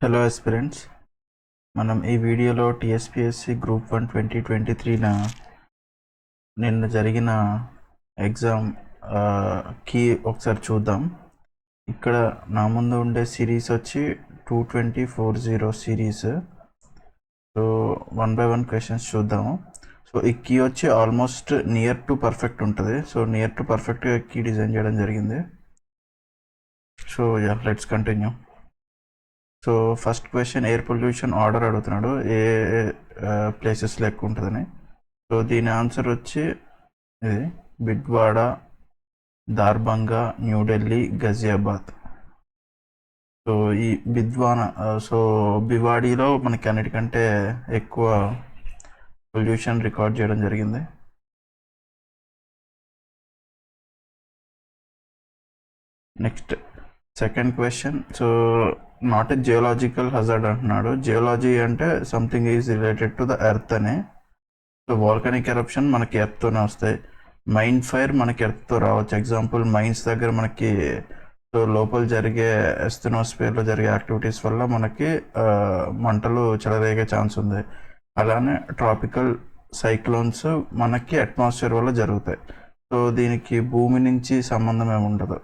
Hello aspirants, మనం ఈ వీడియోలో TSPSC గ్రూప్ 1 2023 నిన్న జరిగిన ఎగ్జామ్ కీ ఒకసారి చూద్దాం. ఇక్కడ నా ముందు ఉండే సిరీస్ వచ్చి 2240 సిరీస్. సో 1 by 1 క్వశ్చన్స్ చూద్దాము. సో ఈ కీ వచ్చి ఆల్మోస్ట్ నియర్ టు పర్ఫెక్ట్ ఉంటుంది. సో నియర్ టు పర్ఫెక్ట్గా కీ డిజైన్ చేయడం జరిగింది. So let's continue. So first question air pollution order అడుగుతున్నాడు, ఏ ప్లేసెస్లో ఎక్కువ ఉంటుందని. సో దీని ఆన్సర్ వచ్చి ఇది బిడ్వాడ, దార్బంగా, న్యూఢిల్లీ, గజియాబాద్. సో ఈ సో బివాడీలో మనకి అన్నిటికంటే ఎక్కువ పొల్యూషన్ రికార్డ్ చేయడం జరిగింది. Next second question. So not a geological hazard అంటున్నాడు. జియోలాజీ అంటే something is related to the earth అని. సో వాల్కనిక్ ఎరప్షన్ మనకి ఎర్త్తోనే వస్తాయి. మైన్ ఫైర్ మనకి ఎర్త్తో రావచ్చు. ఎగ్జాంపుల్ మైన్స్ దగ్గర మనకి సో లోపల జరిగే ఎస్థెనోస్ఫియర్లో జరిగే యాక్టివిటీస్ వల్ల మనకి మంటలు చెలరేగే ఛాన్స్ ఉంది. అలానే ట్రాపికల్ సైక్లోన్స్ మనకి అట్మాస్ఫియర్ వల్ల జరుగుతాయి. సో దీనికి భూమి నుంచి సంబంధం ఏమి ఉండదు.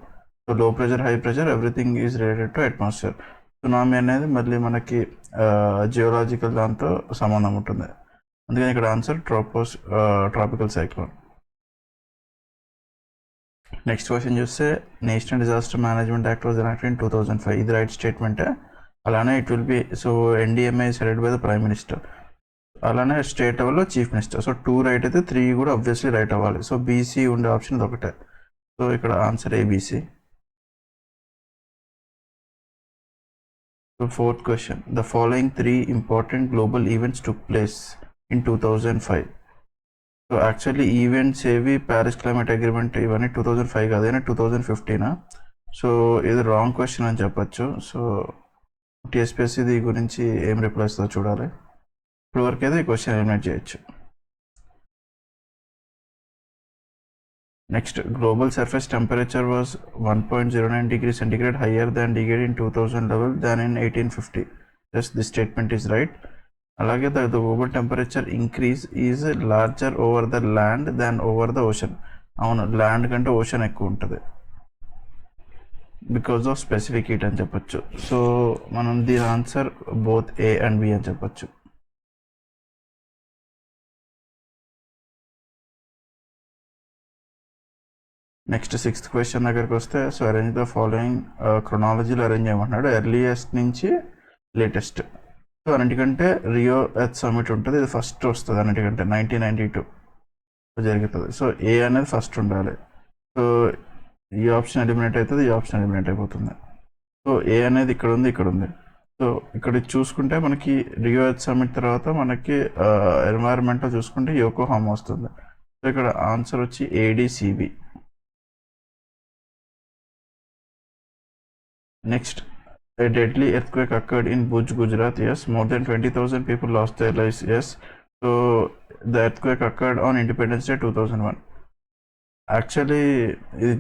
So low pressure, high pressure, everything is related to atmosphere. Tsunami అనేది మళ్ళీ మనకి జియోలాజికల్ దాంతో సంబంధం ఉంటుంది. అందుకని ఇక్కడ answer tropical cyclone. Next question చూస్తే national disaster management act was enacted in 2005. ఇది రైట్ స్టేట్మెంటే. అలానే it will be so NDMA is headed by the prime minister. అలానే స్టేట్ లెవెల్లో చీఫ్ మినిస్టర్. సో 2 రైట్ అయితే 3 కూడా ఆబ్వియస్లీ రైట్ అవ్వాలి. So BC ఉండే ఆప్షన్ ఇది ఒకటే. సో ఇక్కడ answer ABC. So fourth question. The following 3 important global events took place in 2005. So actually events ఏవి ప్యారిస్ క్లైమేట్ అగ్రిమెంట్ ఇవన్నీ 2005 కాదు, 2015. సో ఇది రాంగ్ క్వశ్చన్ అని చెప్పచ్చు. సో TSPSC దీని గురించి ఏం రిప్లై ఇస్తుందో చూడాలి. ఇప్పటివరకు అయితే ఈ క్వశ్చన్ ఎలిమినేట్ చేయొచ్చు. Next, global surface temperature was 1.09 degrees centigrade higher than degree in 2000 level than in 1850. Yes, this statement is right. Alage the global temperature increase is larger over the land than over the ocean. Avunu land kante ocean ekku untadi because of specific heat ani cheppochu. So manam the answer both A and B ani cheppochu. Next sixth question దగ్గరికి వస్తే, so arrange the following క్రొనాలజీలో arrange చేయమంటున్నాడు, earliest నుంచి latest. So అన్నిటికంటే Rio Earth summit ఉంటుంది, ఇది first వస్తుంది. అన్నిటికంటే 1992 జరుగుతుంది. సో ఏ అనేది ఫస్ట్ ఉండాలి. సో ఈ ఆప్షన్ ఎలిమినేట్ అవుతుంది, ఈ ఆప్షన్ ఎలిమినేట్ అయిపోతుంది. సో ఏ అనేది ఇక్కడ ఉంది, ఇక్కడ ఉంది. సో ఇక్కడ చూసుకుంటే మనకి రియో ఎర్త్ సమిట్ తర్వాత మనకి ఎన్వైరన్మెంట్లో చూసుకుంటే యోకోహామా వస్తుంది. సో ఇక్కడ ఆన్సర్ వచ్చి ADCB. Next, a deadly earthquake occurred in Bhuj, Gujarat. Yes, more than 20,000 people lost their lives. Yes, so the earthquake occurred on Independence Day 2001. Actually,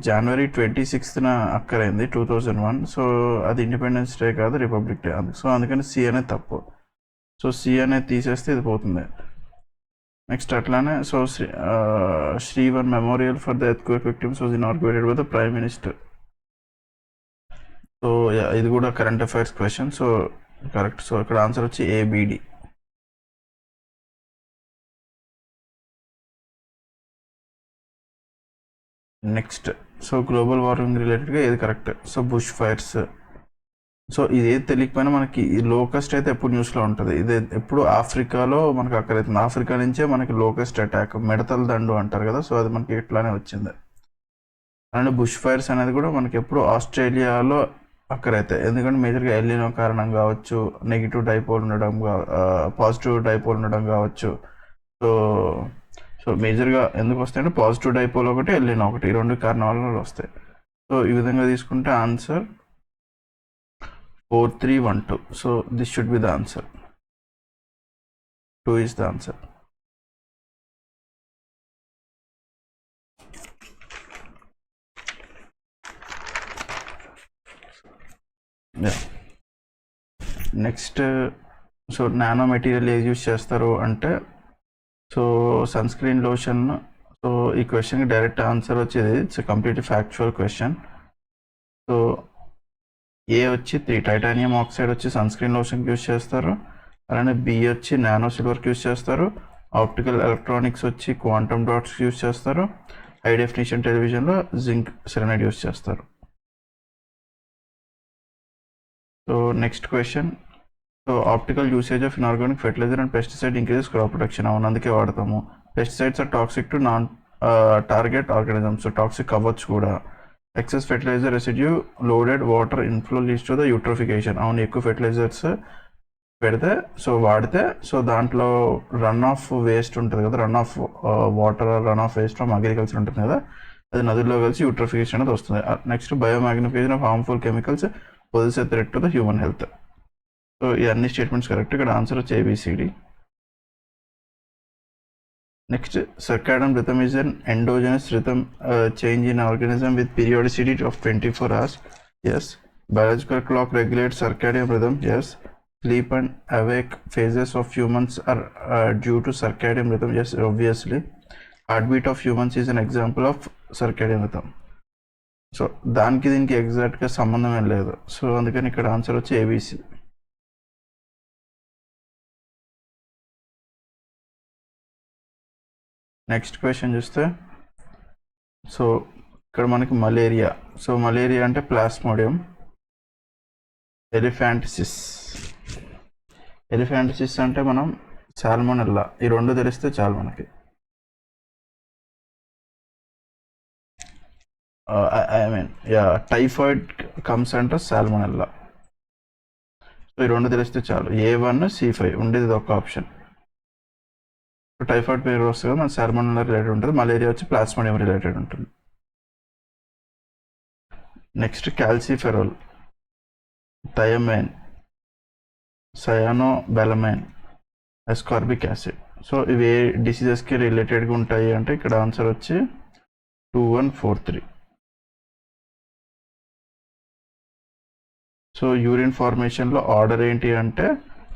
January 26th occur in 2001. So అది independence day కాదు, republic day. So అందుకని C అనేది తప్పు. So C అనేది తీసేస్తే ఇది పోతుంది. Next అట్లానే సో శ్రీవన్ memorial for the earthquake victims was inaugurated by the prime minister. So ఇది కూడా current affairs question. So correct. So ఇక్కడ ఆన్సర్ వచ్చి ABD. Next, so global warming రిలేటెడ్గా ఏది correct? So bush fires. So ఇది ఏది తెలియకపోయినా మనకి ఈ లోకస్ట్ అయితే ఎప్పుడు న్యూస్లో ఉంటుంది. ఇది ఎప్పుడు ఆఫ్రికాలో మనకు అక్కడైతుంది. ఆఫ్రికా నుంచే మనకి లోకస్ట్ అటాక్, మిడతల దండు అంటారు కదా. సో అది మనకి ఇట్లానే వచ్చింది. అలానే బుష్ ఫైర్స్ అనేది కూడా మనకి ఎప్పుడు ఆస్ట్రేలియాలో అక్కడైతే, ఎందుకంటే మేజర్గా ఎల్నినో కారణం కావచ్చు, నెగిటివ్ డైపోల్ ఉండడం, పాజిటివ్ డైపోల్ ఉండడం కావచ్చు. సో సో మేజర్గా ఎందుకు వస్తాయంటే పాజిటివ్ డైపోల్ ఒకటి, ఎల్నినో ఒకటి, ఈ 2 కారణాల వల్ల వస్తాయి. సో ఈ విధంగా తీసుకుంటే answer 4312. So this should be the answer. 2 is the answer. Yeah. Next so nano material ఏది యూజ్ చేస్తారు అంటే so sunscreen lotion. So ఈ క్వశ్చన్కి డైరెక్ట్ ఆన్సర్ వచ్చేది it's complete factual question. So A వచ్చి 3 టైటానియం ఆక్సైడ్ వచ్చి sunscreen లోషన్కి use చేస్తారు. అలానే బి వచ్చి నానో సిల్వర్కి యూజ్ చేస్తారు. ఆప్టికల్ ఎలక్ట్రానిక్స్ వచ్చి క్వాంటమ్ డాట్స్కి యూజ్ చేస్తారు. హై డెఫినిషన్ టెలివిజన్లో జింక్ సెరనైడ్ యూజ్ చేస్తారు. So next question. So optical usage of inorganic fertiliser and pesticide increases crop protection. అవును, అందుకే వాడతాము. Pesticides are toxic to non target organisms. Toxic అవ్వచ్చు కూడా. Excess fertiliser residue loaded water inflow leads to the eutrophication. అవును, ఎక్కువ fertilisers పెడితే so వాడితే so దాంట్లో రన్ ఆఫ్ వేస్ట్ ఉంటుంది కదా, run off water run off waste from agriculture ఉంటుంది కదా, అది నదుల్లో కలిసి యూట్రోఫికేషన్ అనేది వస్తుంది. Next biomagnification of harmful chemicals poses a threat to the human health. So ఈ అన్ని స్టేట్మెంట్స్ కరెక్ట్. ఇక్కడ ఆన్సర్ వచ్చి A B C D. Next circadian rhythm is an endogenous rhythm change in organism with periodicity of 24 hours. Yes. Biological clock regulates circadian rhythm. Yes. Sleep and awake phases of humans are due to circadian rhythm. Yes, obviously. Heartbeat of humans is an example of circadian rhythm. So దానికి దీనికి ఎగ్జాక్ట్గా సంబంధం ఏం లేదు. So అందుకని ఇక్కడ answer వచ్చి ABC. Next question చూస్తే సో ఇక్కడ మనకి మలేరియా. సో మలేరియా అంటే ప్లాస్మోడియం ఎలిఫాంటిసిస్. ఎలిఫాంటిసిస్ అంటే మనం సాల్మోనెల్లా. ఈ రెండు తెలిస్తే చాలు మనకి. ఐ మీన్ టైఫాయిడ్ కమ్స్ అంటే సాల్మోనెల్లా. సో ఈ రెండు తెలిస్తే చాలు. A1 C5 ఉండేది ఒక ఆప్షన్. టైఫాయిడ్ పేరు వస్తుంది కదా, మన సాల్మోనెల్లా రిలేటెడ్ ఉంటుంది. మలేరియా వచ్చి ప్లాస్మోడియం రిలేటెడ్ ఉంటుంది. Next calciferol, thiamine, cyanocobalamin, ascorbic acid. So ఇవి ఏ డిసీజెస్కి రిలేటెడ్గా ఉంటాయి అంటే ఇక్కడ ఆన్సర్ వచ్చి 2143. సో యూరిన్ ఫార్మేషన్లో ఆర్డర్ ఏంటి అంటే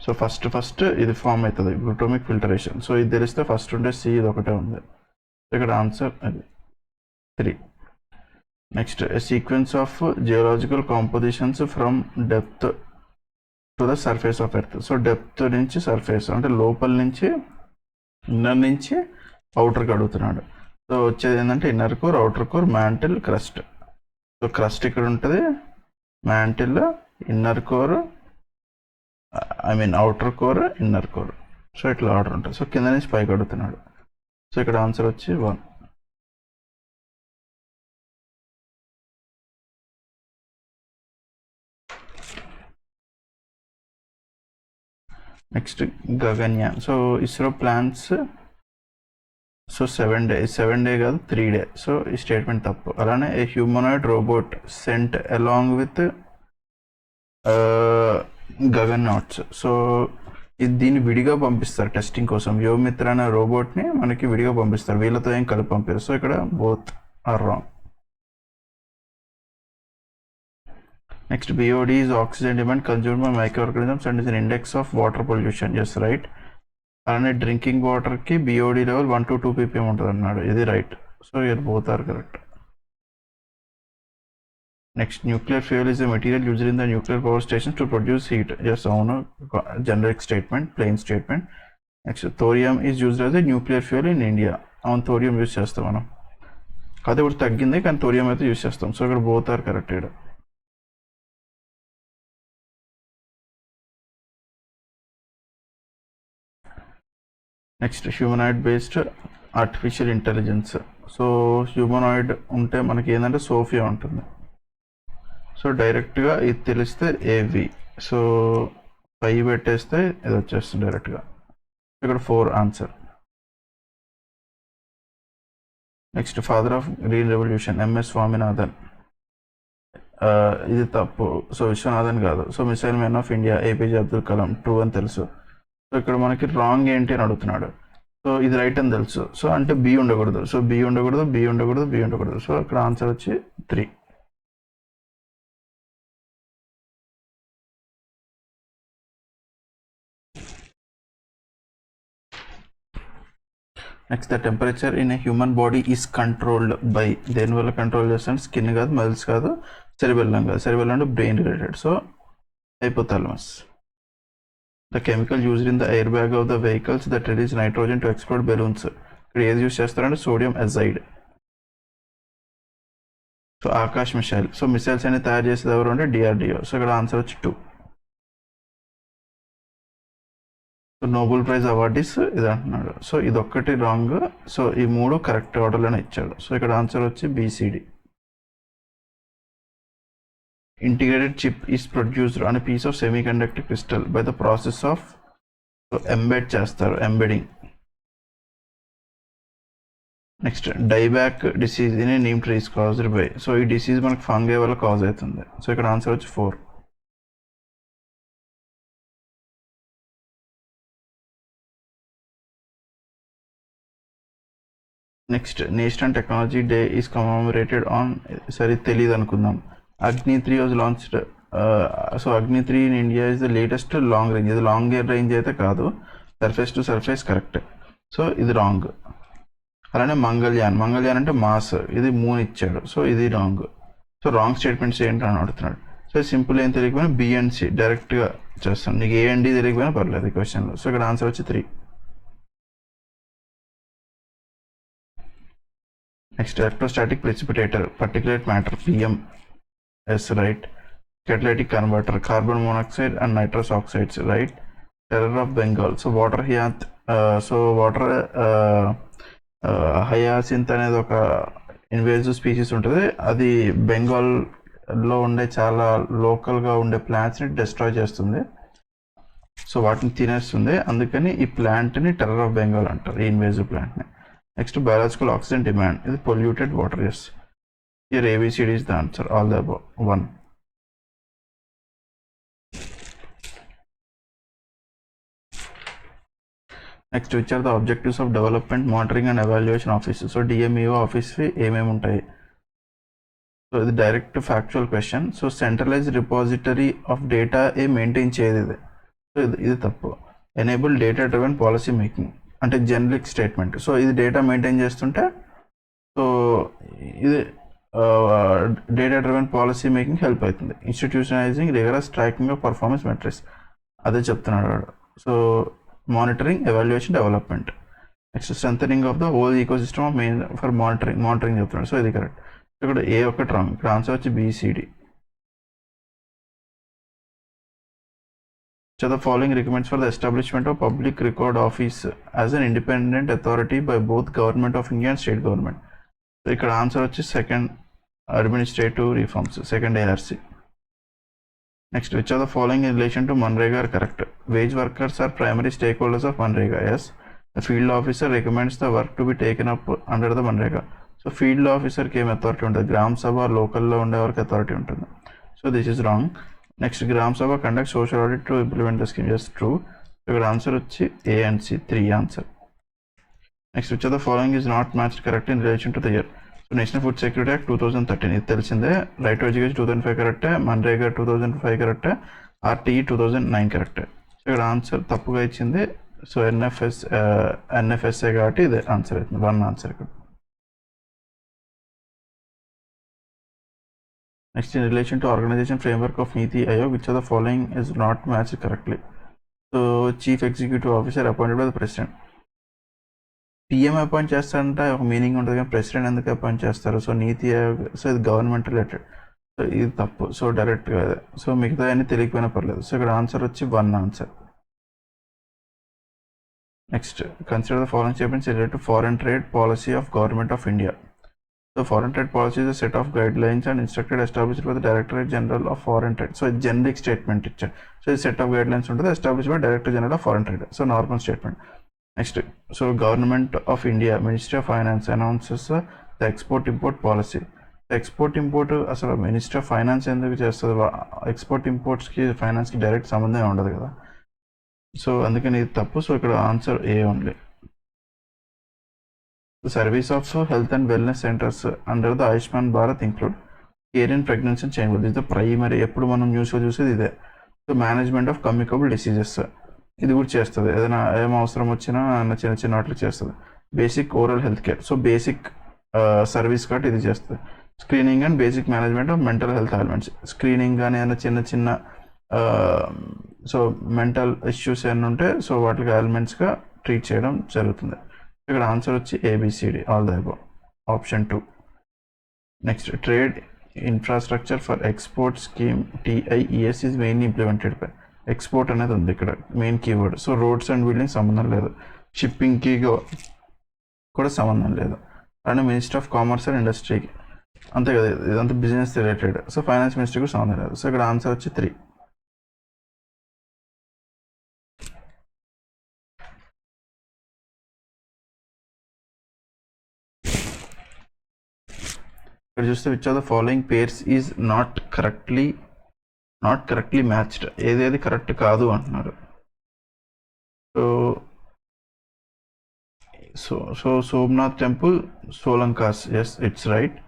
సో ఫస్ట్ ఇది ఫామ్ అవుతుంది గ్లూటోమిక్ ఫిల్టరేషన్. సో ఇది తెలిస్తే ఫస్ట్ ఉండే సి ఇది ఒకటే ఉంది. ఇక్కడ ఆన్సర్ అది 3. Next sequence of geological compositions from depth to the surface of earth. So depth నుంచి సర్ఫేస్ అంటే లోపల నుంచి ఇన్నర్ నుంచి అవుటర్కి అడుగుతున్నాడు. సో వచ్చేది ఏంటంటే inner core, outer core, mantle, crust. So crust ఇక్కడ ఉంటుంది, mantle, inner core, outer core, inner core. So ఇట్లా ఆర్డర్ ఉంటుంది. సో కింద నుంచి పైకి అడుగుతున్నాడు. సో ఇక్కడ ఆన్సర్ వచ్చి 1. Next Gaganyaan. So ISRO plans so 7 days, 7 day కాదు 3 day. సో ఈ స్టేట్మెంట్ తప్పు. అలానే a humanoid robot sent along with gaganauts. So దీన్ని విడిగా పంపిస్తారు టెస్టింగ్ కోసం. వ్యోమిత్ర అనే రోబోట్ని మనకి విడిగా పంపిస్తారు, వీళ్ళతో ఏం కలిపి పంపారు. సో ఇక్కడ both are wrong. Next BOD is oxygen demand consumed by microorganisms and is an index of water pollution. Yes, right. అలానే డ్రింకింగ్ వాటర్కి BOD లెవెల్ 1 to 2 ppm ఉంటుంది అన్నాడు. ఇది right. So here both are correct. Next nuclear fuel is a material used in the nuclear power stations to produce heat. Yes, అవును, generic statement, plain statement. Next thorium is used as a nuclear fuel in India. అవును, thorium use చేస్తాం మనం. కాదు ఇప్పుడు తగ్గింది కానీ thorium అయితే use చేస్తాం. సో ఇక్కడ బోత్ ఆర్ కరెక్ట్. ఇక్కడ next humanoid based artificial intelligence. So humanoid ఉంటే మనకి ఏంటంటే సోఫియా ఉంటుంది. సో డైరెక్ట్గా ఇది తెలిస్తే ఏవి. సో 5 పెట్టేస్తే ఇది వచ్చేస్తుంది డైరెక్ట్గా. ఇక్కడ 4 answer. Next father of green revolution MS Swaminathan. ఇది తప్పు. సో విశ్వనాథన్ కాదు. So missile man of India APJ Abdul Kalam. True అని తెలుసు. సో ఇక్కడ మనకి రాంగ్ ఏంటి అని అడుగుతున్నాడు. సో ఇది రైట్ అని తెలుసు. సో అంటే B ఉండకూడదు. సో B ఉండకూడదు. సో ఇక్కడ ఆన్సర్ వచ్చి 3. Next the temperature in a human body is controlled by, దేనివల్ల కంట్రోల్ చేస్తాను? స్కిన్ కాదు, మజిల్స్ కాదు, సెరిబెల్లం కాదు. సెరిబెల్లం అంటే brain related, so hypothalamus. The chemical used in the air bag of the vehicles that release nitrogen to explode balloons. ఇక్కడ ఏది use చేస్తారంటే sodium azide. So Akash missile. So missiles అనేది తయారు చేసేది ఎవరు అంటే డిఆర్డిఓ. సో ఇక్కడ ఆన్సర్ వచ్చి 2. సో నోబెల్ ప్రైజ్ అవార్డీస్ ఇది అంటున్నాడు. సో ఇది ఒక్కటి రాంగ్. సో ఈ 3 కరెక్ట్ ఆర్డర్లోనే ఇచ్చాడు. సో ఇక్కడ ఆన్సర్ వచ్చి B C D. Integrated chip is produced on a piece of semiconductor crystal by the process of embed చేస్తారు, embedding. Next dieback disease in neem trees caused by. So ఈ disease మనకు fungi వల్ల cause అవుతుంది. So ఇక్కడ answer వచ్చి 4. Next national technology day is commemorated on, సరే తెలియదు అనుకుందాం. అగ్ని 3 వాజ్ లాంచ్డ్. సో అగ్ని 3 in India is the latest long range. ఇది లాంగ్ రేంజ్ అయితే కాదు, surface to surface correct. So ఇది రాంగ్. అలానే మంగళయాన్. మంగళయాన్ అంటే మాస్, ఇది మూన్ ఇచ్చాడు. సో ఇది రాంగ్. సో రాంగ్ స్టేట్మెంట్స్ ఏంటని అడుగుతున్నాడు. సో సింపుల్ ఏం తెలియకపోయినా బి అండ్ సి డైరెక్ట్గా చేస్తాను. నీకు ఏ అండ్ డి తెలియకపోయినా పర్లేదు ఈ క్వశ్చన్లో. సో ఇక్కడ ఆన్సర్ వచ్చి 3. Next electrostatic precipitator, particulate matter P M S, right. catalytic converter, carbon monoxide and nitrous oxides, right. Terror of Bengal. So water hyacinth అనేది ఒక ఇన్వేజివ్ స్పీసీస్ ఉంటుంది. అది బెంగాల్లో ఉండే చాలా లోకల్గా ఉండే ప్లాంట్స్ని డిస్ట్రాయ్ చేస్తుంది. సో వాటిని తినేస్తుంది. అందుకని ఈ ప్లాంట్ని టెర్రర్ ఆఫ్ బెంగాల్ అంటారు, ఈ ఇన్వేజివ్ ప్లాంట్ని. నెక్స్ట్ బయాలజికల్ ఆక్సిజన్ డిమాండ్, ఇది polluted water. Yes, here ABCD is the answer, all the above. 1. Next which are the objectives of development monitoring and evaluation office. So DMEO office ఏమేమి ఉంటాయి? So ఇది direct factual question. So centralise repository of data maintain చేయదు ఇది. So ఇది తప్పు. Enable data driven policy making అంటే generic statement. So ఇది data maintain చేస్తుంటే సో ఇది data driven policy making help అవుతుంది. Institutionalising rigorous tracking of performance metrics, అదే చెప్తున్నాడు. So monitoring, evaluation, development. Next strengthening of the whole ecosystem of main for monitoring చెప్తున్నాడు. So ఇది correct. ఇక్కడ ఏ ఒకటి wrong. ఇక్కడ ఆన్సర్ వచ్చి BCD. So the following recommends for the establishment of public record office as an independent authority by both government of India and state government. So ఇక్కడ answer వచ్చి second, administrative reforms, second ARC. Next which of the following in relation to Manrega are correct? Wage workers are primary stakeholders of Manrega. Yes. The field officer recommends the work to be taken up under the Manrega. So field ఆఫీసర్కి ఏం authority ఉంటుంది? గ్రామ సభ లోకల్లో ఉండేవారికి authority ఉంటుంది. So this is wrong. Next గ్రామ సభ conduct social audit to implement the scheme. Just true. ఇక్కడ answer వచ్చి A and C, 3 answer. Next which of the following is not matched correct in relation to the year? So national food security act 2013 ఇది తెలిసిందే. Right to education 2005 కరెక్టే. మన్రేగా 2005 కరెక్టే. RTE 2009 కరెక్టే. So ఇక్కడ answer తప్పుగా ఇచ్చింది. సో NFSA కాబట్టి ఇది ఆన్సర్ అవుతుంది, 1 ఆన్సర్ ఇక్కడ. Next in relation to organisation framework of NITI Aayog which of the following is not matched correctly? So chief executive officer appointed by the president. PM appoint చేస్తారంటే ఒక meaning ఉంటుంది, కానీ president ఎందుకు appoint చేస్తారు? So నీతి Aayog, so ఇది government related. So ఇది తప్పు. So డైరెక్ట్గా అదే. సో మిగతా అన్ని తెలియకపోయినా పర్లేదు. సో ఇక్కడ ఆన్సర్ వచ్చి 1 answer. Next consider the following statements related to foreign trade policy of government of India. So foreign trade policy is a set of guidelines and instructed established by the Directorate General of Foreign Trade. So generic statement ichcharu. So a set of guidelines ఉంటుంది, established by Director General of Foreign Trade. So normal statement. Next, so Government of India, Ministry of Finance announces the export import policy. The export import అసలు Ministry of Finance ఎందుకు చేస్తుంది? Export ఇంపోర్ట్స్కి ఫైనాన్స్కి direct సంబంధం ఉండదు కదా. So అందుకని ఇది తప్పు. So ఇక్కడ answer A only. The service of health and wellness centers under the Ayushman Bharat include care in pregnancy and childbirth. This is the primary. ఎప్పుడు మనం న్యూస్లో చూసేది ఇదే. So management of communicable diseases ఇది కూడా చేస్తుంది. ఏదైనా ఏం అవసరం వచ్చినా చిన్న చిన్న వాటికి చేస్తుంది. Basic oral health care, so basic service కాబట్టి ఇది చేస్తుంది. Screening and basic management of mental health elements, screening కానీ ఏమైనా చిన్న చిన్న సో మెంటల్ ఇష్యూస్ ఏమైనా ఉంటే సో వాటికి ఎలిమెంట్స్గా ట్రీట్ చేయడం జరుగుతుంది. ఇక్కడ ఆన్సర్ వచ్చి A B C D, all the above, option 2. Next, trade infrastructure for export scheme TIES is mainly implemented by, export అనేది ఉంది ఇక్కడ main keyword. So roads and building సంబంధం లేదు, షిప్పింగ్కి కూడా సంబంధం లేదు, and minister of commerce and ఇండస్ట్రీకి అంతే కదా, ఇదంతా బిజినెస్ రిలేటెడ్. సో ఫైనాన్స్ మినిస్ట్రీకి సంబంధం లేదు. సో ఇక్కడ ఆన్సర్ వచ్చి 3. ఇక్కడ చూస్తే which of the following pairs is not correctly matched, ఏదేది కరెక్ట్ కాదు అంటున్నారు. So Somnath temple Solankas, yes it's right.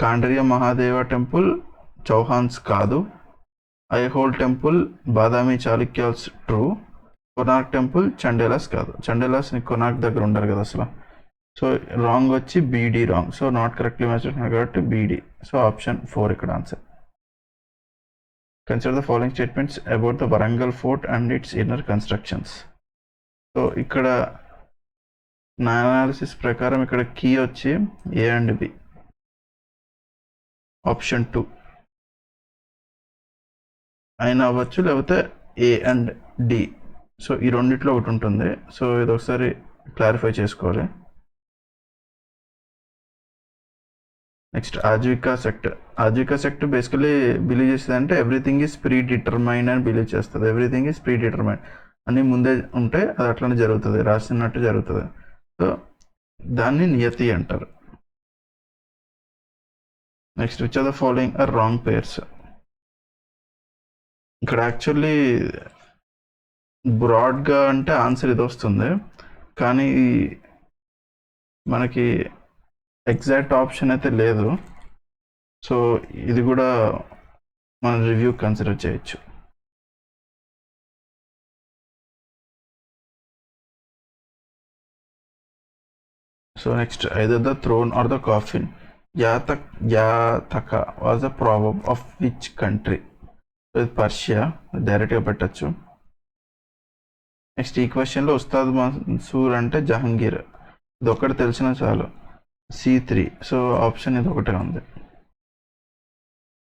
Kandariya Mahadeva temple Chauhans కాదు. Aihole temple Badami Chalukyas true. Konark temple Chandelas కాదు, చండేలాస్ కొనార్క్ దగ్గర ఉండరు కదా అసలు. సో రాంగ్ వచ్చి BD wrong, so not correctly match కాబట్టి BD. సో ఆప్షన్ 4 ఇక్కడ answer. Consider the following statements about the Warangal fort and its inner constructions. So ఇక్కడ నా అనాలిసిస్ ప్రకారం ఇక్కడ కీ వచ్చి A అండ్ B, ఆప్షన్ 2 అయినా అవ్వచ్చు, లేకపోతే A అండ్ D. సో ఈ రెండిట్లో ఒకటి ఉంటుంది. సో ఇది ఒకసారి క్లారిఫై చేసుకోవాలి. Next, Aajeevika sect basically believe చేస్తుంది అంటే ఎవ్రీథింగ్ ఈజ్ ప్రీ డిటర్మైన్ అని బిలీవ్ చేస్తుంది. ఎవ్రీథింగ్ ఈజ్ ప్రీ డిటర్మైన్ అని ముందే ఉంటే అది అట్లనే జరుగుతుంది, రాసినట్టు జరుగుతుంది. సో దాన్ని నియతి అంటారు. Next, which are the following are wrong pairs. ఇక్కడ యాక్చువల్లీ బ్రాడ్గా అంటే ఆన్సర్ ఇది వస్తుంది, కానీ మనకి ఎగ్జాక్ట్ ఆప్షన్ అయితే లేదు. సో ఇది కూడా మన రివ్యూ కన్సిడర్ చేయొచ్చు. So next, either the throne or the coffin, యాతక was the proverb of which country. Persia, డైరెక్ట్గా పెట్టచ్చు. నెక్స్ట్, ఈ క్వశ్చన్లో ఉస్తాద్ మన్సూర్ అంటే జహంగీర్, ఇది ఒకటి తెలిసిన చాలు, C3. సో ఆప్షన్ ఇది ఒకటే ఉంది,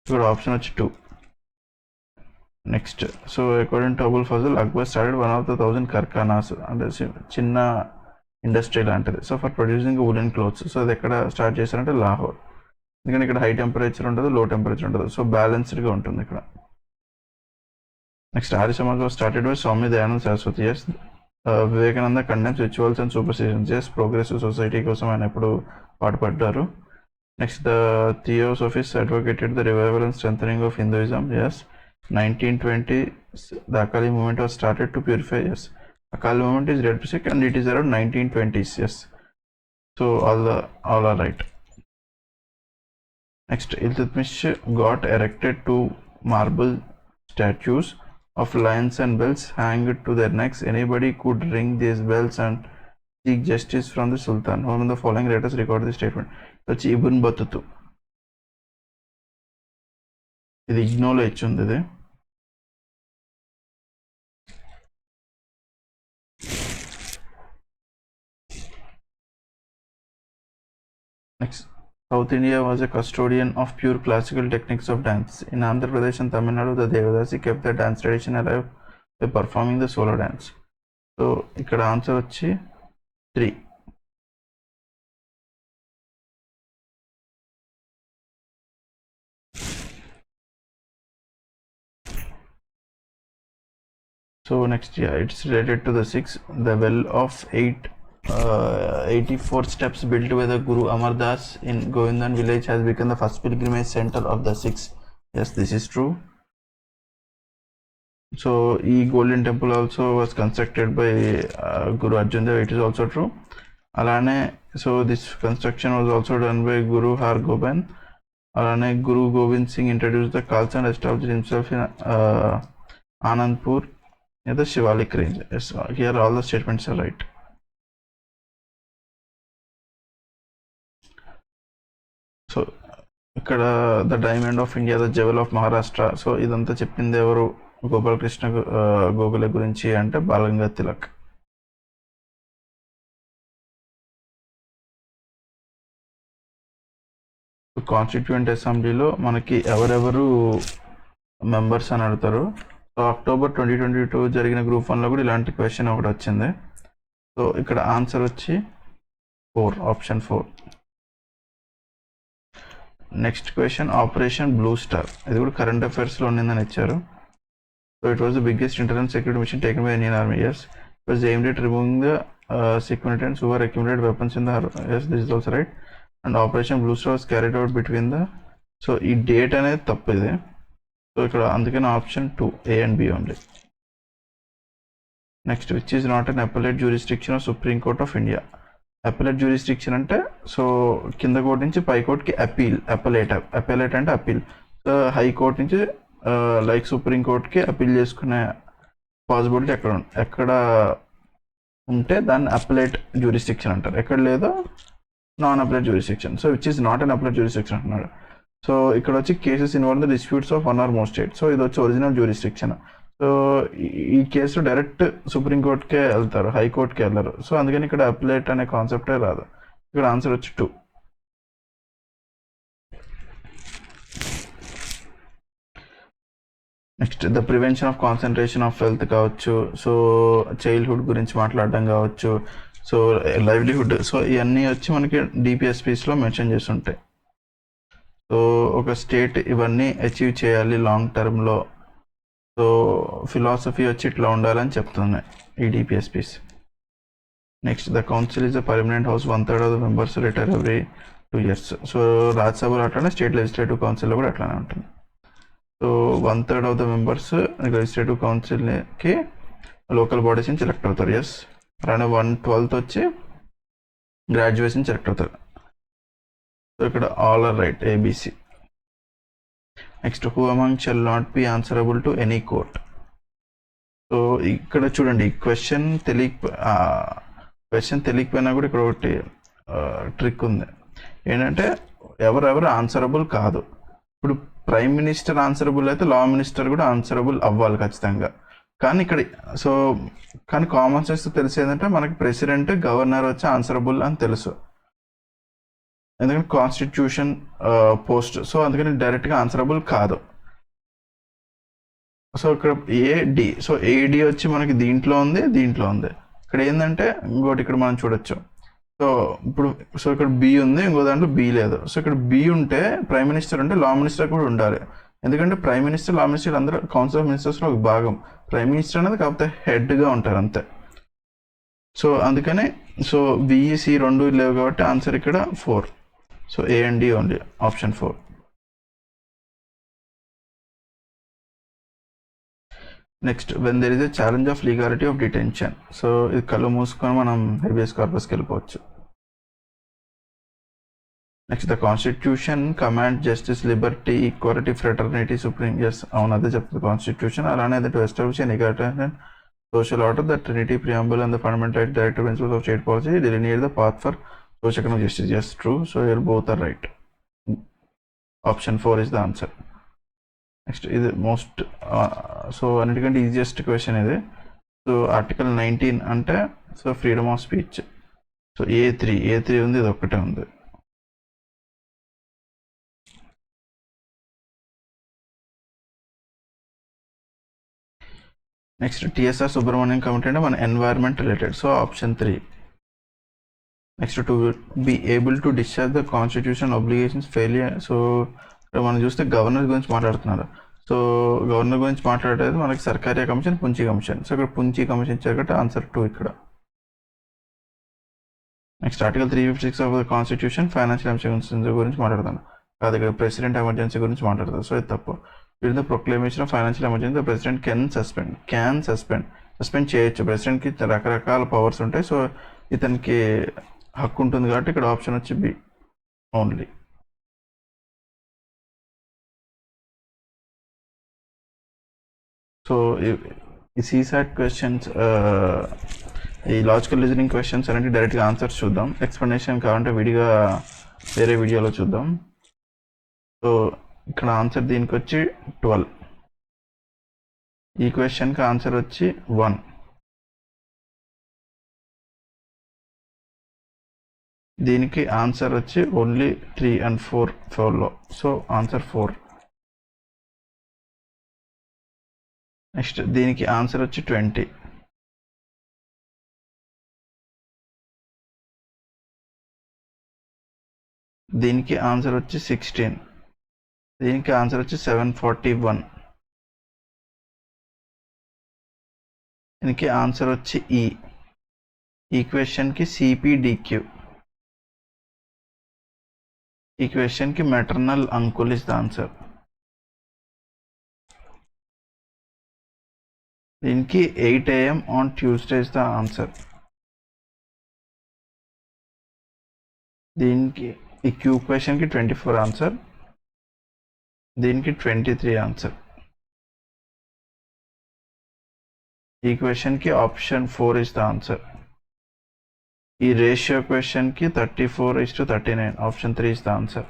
ఇక్కడ ఆప్షన్ వచ్చి 2. Next, so according to Abul Fazal Akbar started 1 of the 1000 కార్ఖానాస్, అంటే చిన్న ఇండస్ట్రీ లాంటిది. So for producing woollen clothes. So అది ఎక్కడ స్టార్ట్ చేశారంటే లాహోర్, ఎందుకంటే ఇక్కడ హై టెంపరేచర్ ఉంటుంది, లో టెంపరేచర్ ఉంటుంది. సో బ్యాలెన్స్డ్గా ఉంటుంది ఇక్కడ. Next, Arya Samaj was started by Swami Dayananda Saraswati. Yes. Vivekananda condemns rituals and superstitions. Yes. Progressive society కోసం ఆయన ఎప్పుడు పాటుపడ్డారు. Next, the theosophist advocated the revival and strengthening of Hinduism. Yes. 1920 the Akali movement was started to purify. Yes. Akali movement is read to and it is around 1920s. Yes. So all are right. Next, Iltutmish got erected 2 marble statues of lions and bells hanged to their necks. Anybody could ring these bells and seek justice from the Sultan. One of the following writers recorded the statement. That's Ibn Battuta. ఇది ఇగ్నోలో ఇచ్చింది ఇది. Next, South India was a custodian of pure classical techniques of dance. In Andhra Pradesh and Tamil Nadu, the Devadasi kept the dance tradition alive by performing the solo dance. So, ఇక్కడ answer వచ్చి 3. So next, yeah, it's related to the 6. The well of 84 steps built by the Guru Amar Das in Govindan village has become the first pilgrimage center of the 6. Yes, this is true. So E golden temple also was constructed by Guru Arjan Dev. It is also true. Alane, so this construction was also done by Guru Har Gobind. Alane, Guru Gobind Singh introduced the Khalsa and established himself in Anandpur near the Shivalik range. Yes, here all the statements are right. So ఇక్కడ the diamond of India, the jewel of Maharashtra. సో ఇదంతా చెప్పింది ఎవరు? గోపాలకృష్ణ గోఖలే గురించి అంటే Balgangadhar Tilak. Constituent అసెంబ్లీలో మనకి ఎవరెవరు మెంబర్స్ అని అడుగుతారు. సో అక్టోబర్ 2022 జరిగిన గ్రూప్ 1లో కూడా ఇలాంటి క్వశ్చన్ ఒకటి వచ్చింది. సో ఇక్కడ ఆన్సర్ వచ్చి 4, option 4. Next question, operation blue star. ఇది కూడా కరెంట్ అఫైర్స్లో ఉండిందని ఇచ్చారు. So it was the biggest internal security mission taken by Indian army. Yes, it was aimed at removing the sequinatants who were accumulated weapons in the yes, this is also right. And operation blue star was carried out between the, so ఈ date అనేది తప్పు ఇది. So ఇక్కడ అందుకని option 2, A and B only. Next, which is not an appellate jurisdiction of supreme court of India. Appellate jurisdiction అంటే so కింద court నుంచి పై కోర్టుకి అపీల్. అపెలేట్ అంటే అపీల్. సో హైకోర్టు నుంచి లైక్ సుప్రీం కోర్టుకి అపీల్ చేసుకునే పాసిబిలిటీ ఎక్కడ ఉంటే దాన్ని అపెలేట్ జ్యూరిస్డిక్షన్ అంటారు. ఎక్కడ లేదో non appellate jurisdiction. So which is not an appellate jurisdiction అంటున్నాడు. సో ఇక్కడ వచ్చి cases involve the disputes of one or more state. So ఇది వచ్చి ఒరిజినల్ జ్యూరిస్డిక్షన్. సో ఈ కేసు డైరెక్ట్ సుప్రీంకోర్టుకే వెళ్తారు, హైకోర్టుకే వెళ్ళరు. సో అందుకని ఇక్కడ అప్లేట్ అనే కాన్సెప్టే రాదు. ఇక్కడ ఆన్సర్ వచ్చి 2. Next, the prevention of concentration of wealth కావచ్చు, సో చైల్డ్హుడ్ గురించి మాట్లాడడం కావచ్చు, సో లైవ్లీహుడ్. సో ఇవన్నీ వచ్చి మనకి డిపిఎస్పీస్లో మెన్షన్ చేస్తుంటాయి. సో ఒక స్టేట్ ఇవన్నీ అచీవ్ చేయాలి లాంగ్ టర్మ్లో. సో ఫిలాసఫీ వచ్చి ఇట్లా ఉండాలని చెప్తున్నాయి ఈ DPSPs. Next, the council is the permanent house, 1/3 of the members retire every 2 years. So రాజ్యసభలో అట్లానే స్టేట్ లెజిస్లేటివ్ కౌన్సిల్లో కూడా అట్లానే ఉంటుంది. So 1/3 of the members legislative కౌన్సిల్కి లోకల్ బాడీస్ నుంచి సెలెక్ట్ అవుతారు. ఎస్, అలానే 1/12 వచ్చి గ్రాడ్యుయేషన్ సెలెక్ట్ అవుతారు. సో ఇక్కడ all are right, ABC. Next, who among shall not be answerable to any court. So ఇక్కడ చూడండి, క్వశ్చన్ తెలియకపోయినా కూడా ఇక్కడ ఒకటి ట్రిక్ ఉంది. ఏంటంటే ఎవరెవరు ఆన్సరబుల్ కాదు. ఇప్పుడు ప్రైమ్ మినిస్టర్ ఆన్సరబుల్ అయితే లా మినిస్టర్ కూడా ఆన్సరబుల్ అవ్వాలి ఖచ్చితంగా. కానీ ఇక్కడ కానీ కామన్ సెన్స్ తెలిసి ఏంటంటే మనకి ప్రెసిడెంట్, గవర్నర్ వచ్చి ఆన్సరబుల్ అని తెలుసు, ఎందుకంటే కాన్స్టిట్యూషన్ పోస్ట్. సో అందుకని డైరెక్ట్గా ఆన్సరబుల్ కాదు. సో ఇక్కడ AD, సో AD వచ్చి మనకి దీంట్లో ఉంది. ఇక్కడ ఏంటంటే ఇంకోటి ఇక్కడ మనం చూడొచ్చు. సో ఇప్పుడు ఇక్కడ B ఉంది, ఇంకో దాంట్లో B లేదు. సో ఇక్కడ B ఉంటే ప్రైమ్ మినిస్టర్ ఉంటే లా మినిస్టర్ కూడా ఉండాలి. ఎందుకంటే ప్రైమ్ మినిస్టర్, లా మినిస్టర్ అందరూ కౌన్సిల్ ఆఫ్ మినిస్టర్స్లో ఒక భాగం. ప్రైమ్ మినిస్టర్ అనేది కాకపోతే హెడ్గా ఉంటారు అంతే. సో అందుకని సో BC 2 లేవు కాబట్టి ఆన్సర్ ఇక్కడ 4. So A and D only, option 4. Next, when there is a challenge of legality of detention. So ఇది కళ్ళు మూసుకొని మనం హెబియస్ కార్పస్కి వెళ్ళిపోవచ్చు. Next, the constitution command justice, liberty, equality, fraternity, supreme. Yes, అవును, అదే చెప్తుంది కాన్స్టిట్యూషన్. అలానే to establish an equality social order, the Trinity preamble and the fundamental right directive principles of state policy delineate the path for social economic justice. Yes, true. So here both are right. Option 4 is the answer. Next is the most so అన్నిటికంటే easiest question ఇది. So article 19 అంటే so freedom of speech. So A3 ఉంది, ఇది ఒక్కటే ఉంది. Next, TSR Subrahmanyam committee అంటే మన environment related. So option 3. Next, to be able to discharge the constitution obligations failure. So మనం చూస్తే గవర్నర్ గురించి మాట్లాడుతున్నారు. సో గవర్నర్ గురించి మాట్లాడేది మనకి సర్కారీ కమిషన్, పుంచి కమిషన్. సో ఇక్కడ పుంచి కమిషన్ ఇచ్చారు కాబట్టి ఆన్సర్ 2 ఇక్కడ. Next, article 356 of the constitution financial emergency గురించి మాట్లాడుతాను కాదు, ఇక్కడ ప్రెసిడెంట్ ఎమర్జెన్సీ గురించి మాట్లాడతారు. సో ఇది తప్పు. During the proclamation of financial emergency the president suspend చేయొచ్చు. ప్రెసిడెంట్కి రకరకాల పవర్స్ ఉంటాయి. సో ఇతనికి హక్కు ఉంటుంది కాబట్టి ఇక్కడ ఆప్షన్ వచ్చి B ఓన్లీ. సో ఈ CSAT క్వశ్చన్స్, ఈ లాజికల్ రీజనింగ్ క్వశ్చన్స్ అనేవి డైరెక్ట్గా ఆన్సర్స్ చూద్దాం. ఎక్స్ప్లెనేషన్ కావాలంటే వేరే వీడియోలో చూద్దాం. సో ఇక్కడ ఆన్సర్ దీనికి వచ్చి 12. ఈ క్వశ్చన్కి ఆన్సర్ వచ్చి 1. దీనికి ఆన్సర్ వచ్చి ఓన్లీ 3 and 4లో. So answer 4. నెక్స్ట్ దీనికి ఆన్సర్ వచ్చి 20. దీనికి ఆన్సర్ వచ్చి 16. దీనికి ఆన్సర్ వచ్చి 741. దీనికి ఆన్సర్ వచ్చి ఈ క్వశ్చన్కి సిపిడిక్యూ. ఈ క్వశ్చన్కి maternal uncle is the answer. దీనికి 8 AM on Tuesday is the answer. దీనికి ఈ క్యూ క్వశ్చన్కి 24 ఆన్సర్. దీనికి 23 ఆన్సర్. ఈ క్వశ్చన్కి ఆప్షన్ 4 ఇస్ ద ఆన్సర్. ఈ రేషియో క్వశ్చన్కి 34:39. Option 3 is the answer.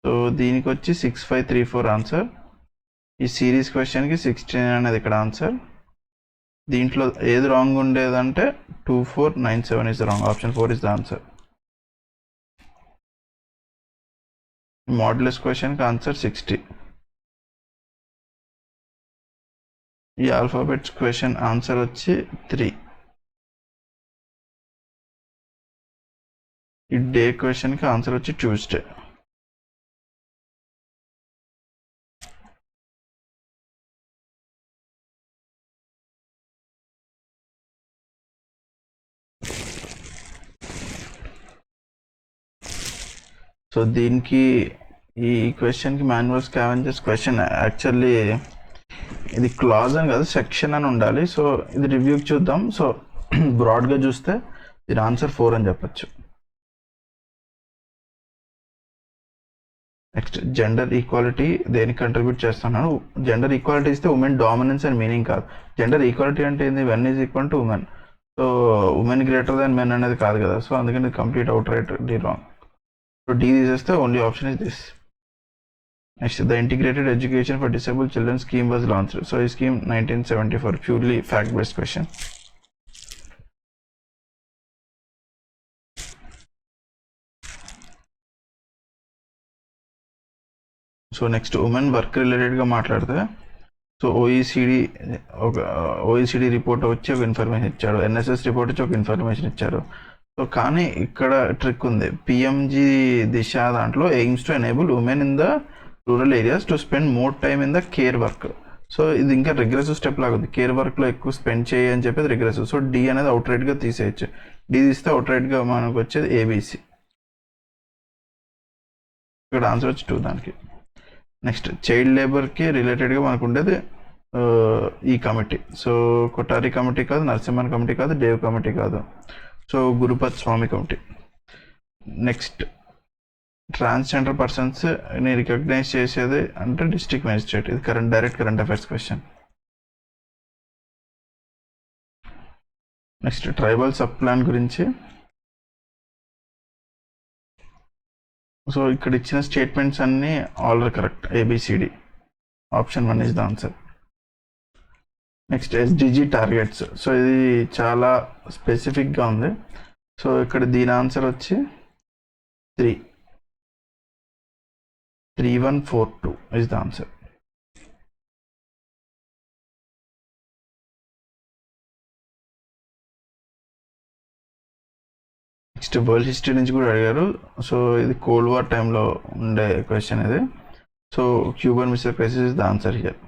So దీనికి వచ్చి 6534 ఆన్సర్. ఈ సిరీస్ క్వశ్చన్కి 16 అనేది ఇక్కడ ఆన్సర్. దీంట్లో ఏది రాంగ్ ఉండేదంటే 2497 is wrong. Option 4 is the answer. Modulus క్వశ్చన్కి ఆన్సర్ 60. ఈ ఆల్ఫాబెట్స్ క్వశ్చన్ ఆన్సర్ వచ్చి 3. ఈ డే క్వశ్చన్కి ఆన్సర్ వచ్చి ట్యూస్డే. సో దీనికి ఈ క్వశ్చన్కి మాన్యువల్ స్కావెంజర్స్ క్వశ్చన్ యాక్చువల్లీ ఇది క్లాజ్ అని కాదు, సెక్షన్ అని ఉండాలి. సో ఇది రివ్యూకి చూద్దాం. సో బ్రాడ్గా చూస్తే దీని ఆన్సర్ 4 అని చెప్పచ్చు. నెక్స్ట్ జెండర్ ఈక్వాలిటీ దేనికి కంట్రిబ్యూట్ చేస్తున్నాను. జెండర్ ఈక్వాలిటీ ఇస్తే ఉమెన్ డామినెన్స్ అని మీనింగ్ కాదు. జెండర్ ఈక్వాలిటీ అంటే ఏంది, men is equal to women. So women greater than men అనేది కాదు కదా. సో అందుకని complete outright D wrong. So D తీసేస్తే only option is this. Next the integrated education for disable children scheme was launched. So ఈ scheme 1974. Purely fact based question. So next women work రిలేటెడ్గా మాట్లాడితే, so OECD report వచ్చి ఒక information ఇచ్చాడు. NSS report వచ్చి ఒక information ఇచ్చారు. So కానీ ఇక్కడ ట్రిక్ ఉంది. పిఎంజీ దిశ దాంట్లో AIIMS to enable women in the rural areas to spend more time in the care work. So ఇది ఇంకా రిగ్రెసివ్ స్టెప్ లాగా ఉంది. కేర్ వర్క్లో ఎక్కువ స్పెండ్ చేయని చెప్పేది రిగ్రెసివ్. సో డి అనేది అవుట్ రైట్గా తీసేయచ్చు. డి తీస్తే అవుట్ రైట్గా మనకు వచ్చేది ఏబిసి. ఇక్కడ ఆన్సర్ వచ్చి 2 దానికి. నెక్స్ట్ చైల్డ్ లేబర్కి రిలేటెడ్గా మనకు ఉండేది ఈ కమిటీ. సో కొఠారి కమిటీ కాదు, నరసింహన్ కమిటీ కాదు, దేవ్ కమిటీ కాదు. So Gurupat Swamy committee. Next transgender పర్సన్స్ని రికగ్నైజ్ చేసేది అంటే డిస్ట్రిక్ట్ మేజిస్ట్రేట్. ఇది direct current affairs question. Next tribal sub plan గురించి. సో ఇక్కడ ఇచ్చిన స్టేట్మెంట్స్ అన్నీ all are correct. A B C D. Option 1 is the answer. Next SDG targets. So ఇది చాలా స్పెసిఫిక్గా ఉంది. సో ఇక్కడ దీని ఆన్సర్ వచ్చి 3142 is the answer. Next world history నుంచి కూడా అడిగారు. సో ఇది కోల్డ్ వార్ టైంలో ఉండే క్వశ్చన్ ఇది. So Cuban missile crisis is the answer here.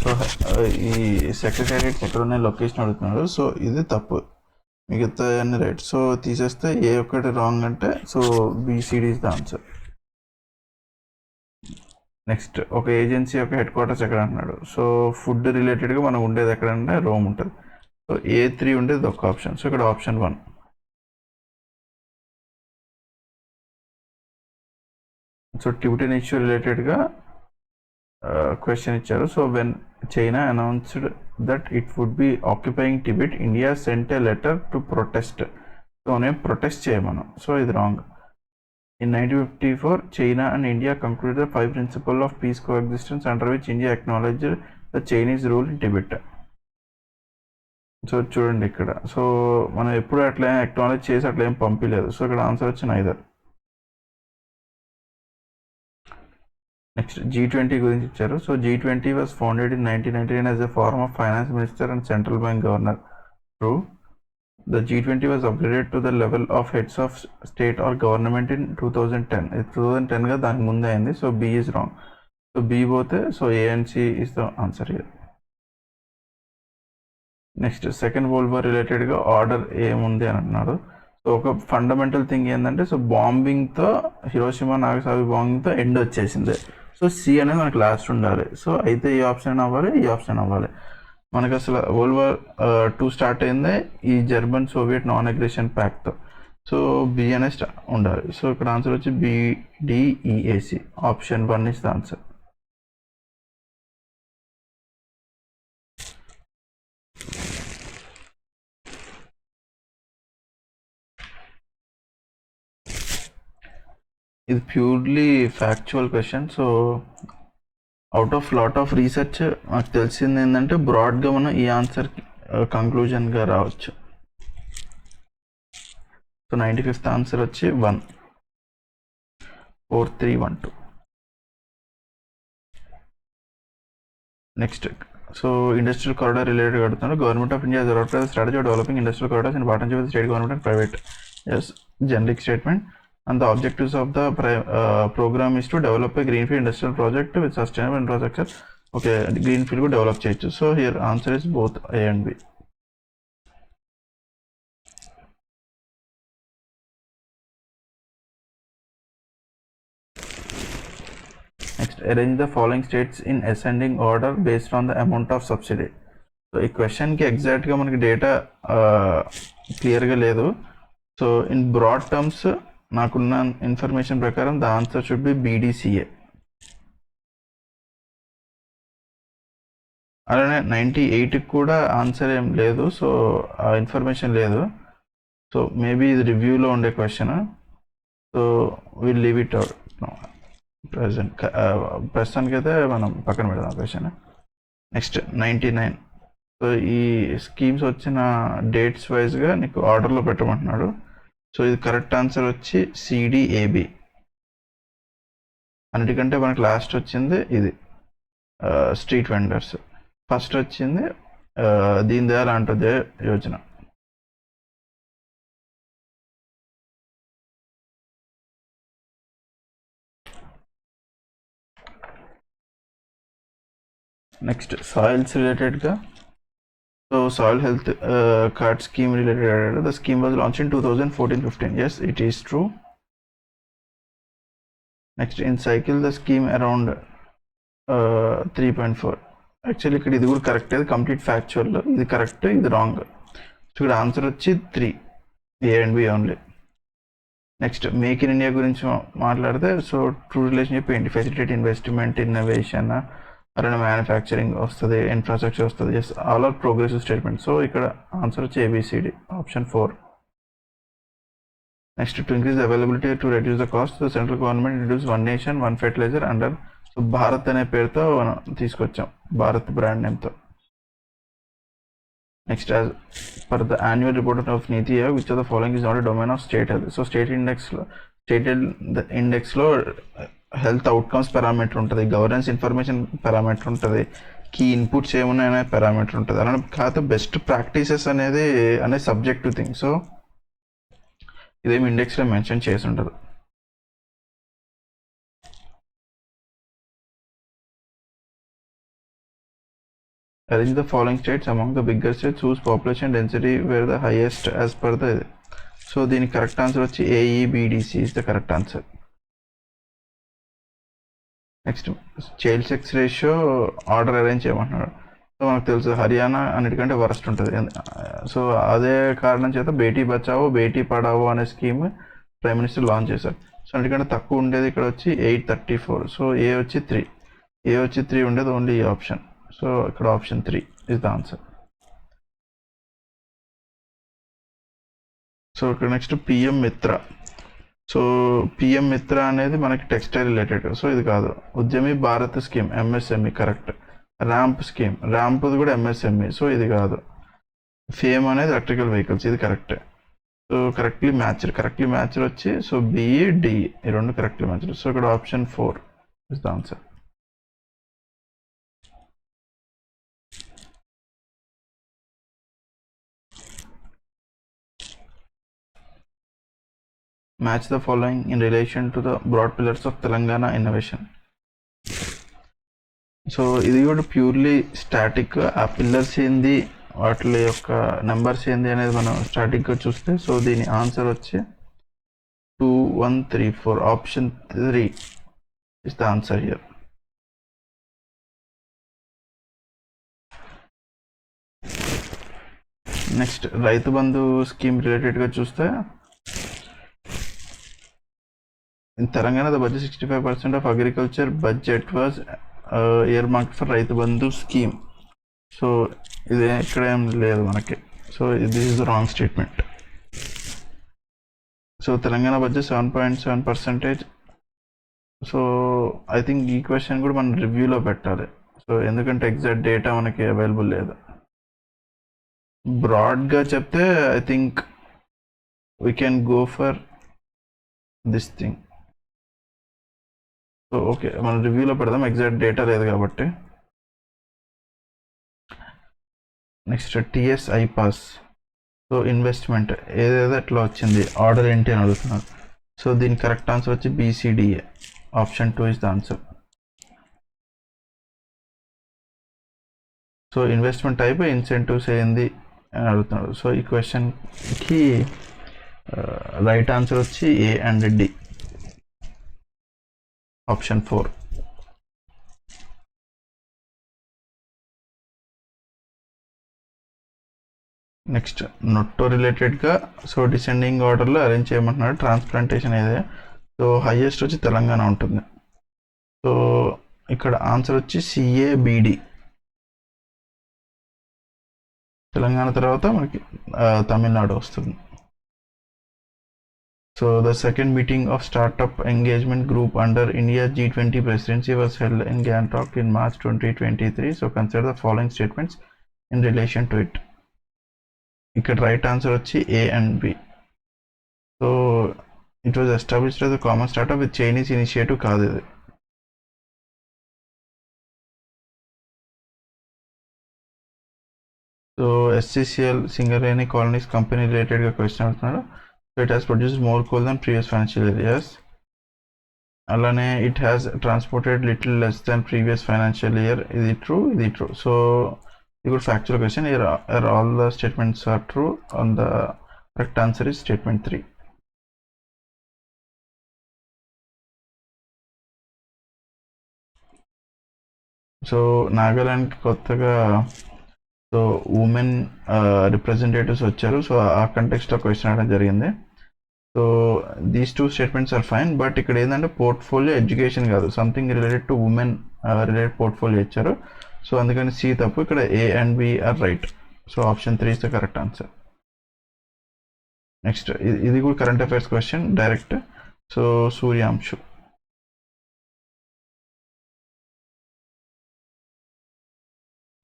So ఈ సెక్రటేరియట్ ఎక్కడ ఉన్న లొకేషన్ అడుగుతున్నారు. సో ఇది తప్పు, మిగతా అన్ని రైట్. సో తీసేస్తే ఏ ఒక్కటి రాంగ్ అంటే so B C D is the answer. Next ఒక ఏజెన్సీ యొక్క హెడ్ క్వార్టర్స్ ఎక్కడ అంటున్నాడు. సో ఫుడ్ రిలేటెడ్గా మనం ఉండేది ఎక్కడంటే రోమ్ ఉంటుంది. సో A3 ఉండేది ఒక ఆప్షన్. సో ఇక్కడ ఆప్షన్ 1. సో టిబెటన్ ఇష్యూ రిలేటెడ్గా క్వశ్చన్ ఇచ్చారు. So when China announced that it would be occupying Tibet, India sent a letter to protest. So నేను ప్రొటెస్ట్ చేయమను. సో ఇది wrong. In 1954, China and India concluded the 5 principles of peace coexistence, under which India acknowledged the Chinese rule in Tibet. So చూడండి ఇక్కడ, so మనం ఎప్పుడు అట్లా acknowledge చేసి అట్లా ఏం పంపించలేదు. సో ఇక్కడ ఆన్సర్ వచ్చి నైదర్. నెక్స్ట్ G20 గురించి ఇచ్చారు. So G20 was founded in 1999 as a forum of finance minister and central bank governor. True. The G20 was upgraded to the level of heads of state or government in 2010. 2010 గా దానికి ముందే అయింది. So B is wrong. So B పోతే so A and C is the answer here. Next second world war రిలేటెడ్గా order ఏముంది అని అన్నారు. So ఒక ఫండమెంటల్ థింగ్ ఏంటంటే, సో బాంబింగ్తో హిరోషిమా నాగసాకి బాంబింగ్తో ఎండ్ వచ్చేసింది. సో సి అనేది మనకు లాస్ట్ ఉండాలి. సో అయితే ఈ ఆప్షన్ అవ్వాలి, ఈ ఆప్షన్ అవ్వాలి. మనకు అసలు వరల్డ్ వార్ 2 స్టార్ట్ అయిందే ఈ జర్మన్ సోవియట్ నాన్ అగ్రెషన్ ప్యాక్ట్తో. సో బి అనేది ఉండాలి. సో ఇక్కడ ఆన్సర్ వచ్చి BDEAC. Option 1 is the answer. ఇది purely factual question. So out of lot of research నాకు తెలిసింది ఏంటంటే, బ్రాడ్గా మనం ఈ ఆన్సర్ కంక్లూజన్గా రావచ్చు. సో 95th ఆన్సర్ వచ్చి 1, 4, 3, 1, 2. Next, so industrial corridor related అడుగుతున్నారు. Government of India has adopted the strategy of developing industrial corridors in partnership with state government and private. Yes, generic statement. And the objectives of the program is to develop a greenfield industrial project with sustainable infrastructure. Okay, greenfield को develop చేయొచ్చు. So here answer is both A and B. Next, arrange the following states in ascending order based on the amount of subsidy. So ఈ క్వశ్చన్కి ఎగ్జాక్ట్గా మనకి data క్లియర్గా లేదు. So in broad terms నాకున్న information ప్రకారం the answer should be BDCA. అలానే 98కి కూడా ఆన్సర్ ఏం లేదు. సో ఆ ఇన్ఫర్మేషన్ లేదు. సో మేబీ ఇది రివ్యూలో ఉండే question. So will leave it out ప్రస్తుతానికి అయితే మనం పక్కన పెడదాం క్వశ్చన్. నెక్స్ట్ 99. సో ఈ స్కీమ్స్ వచ్చిన డేట్స్ వైజ్గా నీకు ఆర్డర్లో పెట్టమంటున్నాడు. సో ఇది కరెక్ట్ ఆన్సర్ వచ్చి CDAB. అన్నిటికంటే మనకు లాస్ట్ వచ్చింది ఇది స్ట్రీట్ వెండర్స్. ఫస్ట్ వచ్చింది దీన్ దయాళ్ అంత్యోదయ యోజన. నెక్స్ట్ సాయిల్స్ రిలేటెడ్గా, so soil health card scheme related. The scheme was launch in 2014-15. Yes, it is true. Next in cycle the scheme around 3.4. Actually ఇక్కడ ఇది కూడా కరెక్ట్, ఇది కంప్లీట్ ఫ్యాక్చువల్. ఇది correct, ఇది wrong. So ఇక్కడ answer వచ్చి 3, A and B only. Next make in India గురించి మాట్లాడితే, సో ట్రూ రిలేషన్షిప్ ఏంటి? ఫెసిలిటేట్ ఇన్వెస్ట్మెంట్, ఇన్నోవేషన్, అలానే మ్యానుఫ్యాక్చరింగ్ వస్తుంది, ఇన్ఫ్రాస్ట్రక్చర్ వస్తుంది. Yes, all are progressive statement. So ఇక్కడ ఆన్సర్ వచ్చి ABCD, option 4. Next to increase availability to reduce the cost, the central government introduce one nation one fertiliser under. So Bharat అనే పేరుతో మనం తీసుకొచ్చాం, Bharat brand నేమ్తో. Next as per the annual report of NITI Aayog which of the following is not a domain of state health. So state ఇండెక్స్లో health outcomes parameter ఉంటుంది, governance information parameter ఉంటుంది, key inputs ఏమున్నాయనే parameter ఉంటుంది. అలానే కాకపోతే best practices అనేది subjective thing. So ఇదేమి ఇండెక్స్లో mention చేసి ఉంటుంది. Arrange the following states among the bigger states whose population density were the highest as per the. So దీని కరెక్ట్ ఆన్సర్ వచ్చి AEBDC is the correct answer. Next child sex ratio order arrange చేయమంటున్నాడు. So మనకు తెలుసు హర్యానా అన్నిటికంటే worst ఉంటుంది. So అదే కారణం చేత బేటీ బచావో బేటీ పడావో అనే స్కీమ్ ప్రైమ్ మినిస్టర్ లాంచ్ చేశారు. సో అన్నిటికంటే తక్కువ ఉండేది ఇక్కడ వచ్చి 834. సో A వచ్చి 3. ఏ వచ్చి 3 ఉండేది ఓన్లీ ఈ ఆప్షన్. సో ఇక్కడ option 3 is the answer. So ఇక్కడ next PM Mitra. So PM Mitra అనేది మనకి టెక్స్టైల్ రిలేటెడ్, సో ఇది కాదు. Udyami Bharat scheme MSME correct. RAMP scheme, ర్యాంప్ది కూడా ఎంఎస్ఎంఈ, సో ఇది కాదు. ఫేమ్ అనేది ఎలక్ట్రికల్ వెహికల్స్, ఇది కరెక్ట్. సో కరెక్ట్లీ మ్యాచ్డ్ వచ్చి సో బిఈ డి ఈ రెండు కరెక్ట్లీ మ్యాచ్డ్. సో ఇక్కడ option 4 is the answer. Match the following in relation to the broad pillars of Telangana innovation. So ఇది కూడా ప్యూర్లీ స్టాటిక్. ఆ pillars ఏంది, వాటి యొక్క నెంబర్స్ ఏంది అనేది మనం స్టాటిక్గా చూస్తే, సో దీని ఆన్సర్ వచ్చి 2 1 3 4 option 3 is the answer here. Next Rythu Bandhu scheme రిలేటెడ్గా చూస్తే, in Telangana the budget 65% of agriculture budget was earmarked for Rythu Bandhu scheme. So ఇది ఇక్కడ ఏం లేదు మనకి. So this is the wrong statement. So Telangana budget 7.7%. So I think ఈ క్వశ్చన్ కూడా మనం రివ్యూలో పెట్టాలి. సో ఎందుకంటే ఎగ్జాక్ట్ డేటా మనకి అవైలబుల్ లేదు. బ్రాడ్గా చెప్తే I think we can go for this thing. So okay, మనం రివ్యూలో పెడదాం, ఎగ్జాక్ట్ డేటా లేదు కాబట్టి. Next TSI pass. So investment ఏదేదో ఎట్లా వచ్చింది, ఆర్డర్ ఏంటి అని అడుగుతున్నారు. సో దీని కరెక్ట్ ఆన్సర్ వచ్చి B C D A option 2 is the answer. So investment type incentives ఏంది అని అడుగుతున్నారు. సో ఈ క్వశ్చన్కి రైట్ ఆన్సర్ వచ్చి A and D option 4. Next NOTTO రిలేటెడ్గా, సో డిసెండింగ్ ఆర్డర్లో అరేంజ్ చేయమంటున్నాడు. ట్రాన్స్ప్లాంటేషన్ ఏదే, సో హైయెస్ట్ వచ్చి తెలంగాణ ఉంటుంది. సో ఇక్కడ ఆన్సర్ వచ్చి సిఏబిడి. తెలంగాణ తర్వాత మనకి తమిళనాడు వస్తుంది. So the second meeting of Startup Engagement Group under India G20 presidency was held in Gangtok in March 2023. So consider the following statements in relation to it. Ikkada right answer vachi A and B. So it was established as a common startup with Chinese initiative kaadu idi. So SCCL Singareni Colonies company related ga question adutunnaru. So it has produced more coal than previous financial year. Yes. Alane it has transported little less than previous financial year. Is it true? Is it true? So a good factual question. Here are all the statements are true. On the correct answer is statement 3. So Nagaland kottaga so women representatives వచ్చారు. So ఆ కంటెక్స్ట్లో question అడగడం జరిగింది. So these 2 statements are fine, but ఇక్కడ ఏంటంటే portfolio education కాదు, something related to women related portfolio ఇచ్చారు. So అందుకని సి తప్పు, ఇక్కడ A and B are right. So option 3 is the correct answer. Next ఇది కూడా current affairs question direct. So Suryanshu.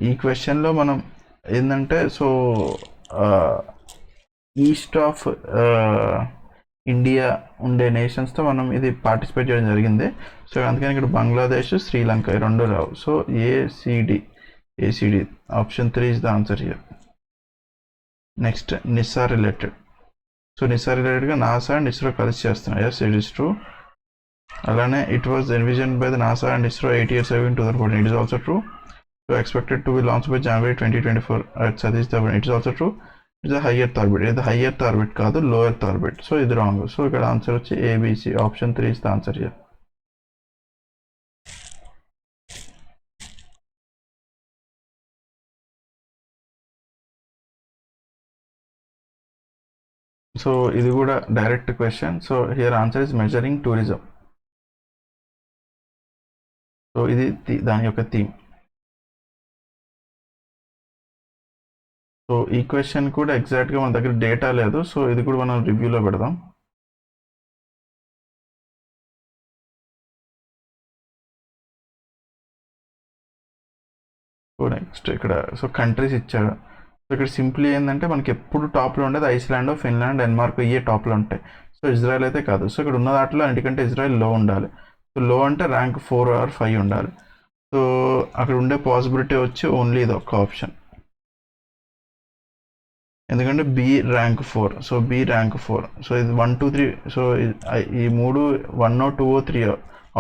ఈ క్వశ్చన్లో మనం ఏంటంటే, సో ఈస్ట్ ఆఫ్ ఇండియా ఉండే నేషన్స్తో మనం ఇది పార్టిసిపేట్ చేయడం జరిగింది. సో అందుకని ఇక్కడ బంగ్లాదేశ్, శ్రీలంక ఈ రెండు రావు. So A C D option 3 is the answer here. Next NISAR related. So NISAR రిలేటెడ్గా నాసా అండ్ ఇస్రో కలిసి చేస్తున్నాయి. Yes, it is true. అలానే it was envision by the NASA and ISRO 8 years ago in 2014. It is also true. So expected to be launched by January 2024 at Satish Dhawan. It is also true. It is a high earth orbit. It is a high earth orbit kaadu, low earth orbit. So ఇది wrong. So ఇక్కడ answer వచ్చి ABC option 3 is the answer here. So ఇది కూడా direct question. So here answer is measuring tourism. So ఇది దాని యొక్క theme. So ఈ question కూడా ఎగ్జాక్ట్గా మన దగ్గర డేటా లేదు, సో ఇది కూడా మనం రివ్యూలో పెడదాం. సో నెక్స్ట్ ఇక్కడ సో కంట్రీస్ ఇచ్చాడు. సో ఇక్కడ సింప్లీ ఏంటంటే మనకి ఎప్పుడు టాప్లో ఉండేది ఐస్లాండ్, ఫిన్లాండ్, డెన్మార్క్, ఇయే టాప్లో ఉంటాయి. సో ఇజ్రాయెల్ అయితే కాదు. సో ఇక్కడ ఉన్న దాంట్లో ఎందుకంటే ఇజ్రాయెల్ లో ఉండాలి. సో లో అంటే ర్యాంక్ 4 or 5 ఉండాలి. సో అక్కడ ఉండే పాసిబిలిటీ వచ్చి ఓన్లీ ఇది ఒక ఆప్షన్, ఎందుకంటే B rank 4. So B rank 4. So ఇది 1 2 3. సో ఈ 3 1 2 3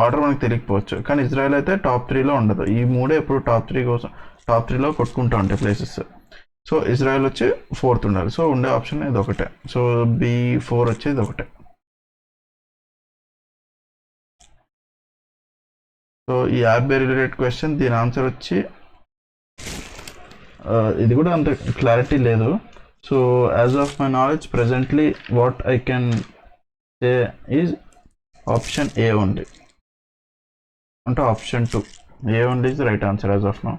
ఆర్డర్ మనకు తెలియకపోవచ్చు, కానీ ఇజ్రాయెల్ అయితే టాప్ 3లో ఉండదు. ఈ 3 ఎప్పుడు టాప్ 3లో కొట్టుకుంటూ ఉంటాయి ప్లేసెస్. సో ఇజ్రాయెల్ వచ్చి 4th ఉండాలి. సో ఉండే ఆప్షన్ ఇది ఒకటే. సో B4 వచ్చి ఇది ఒకటే. సో ఈ ఆర్బీఐ రిలేటెడ్ క్వశ్చన్, దీని ఆన్సర్ వచ్చి ఇది కూడా అంత క్లారిటీ లేదు. So as of my knowledge presently what I can say is option A only, అంటే option 2 A only is right answer as of now.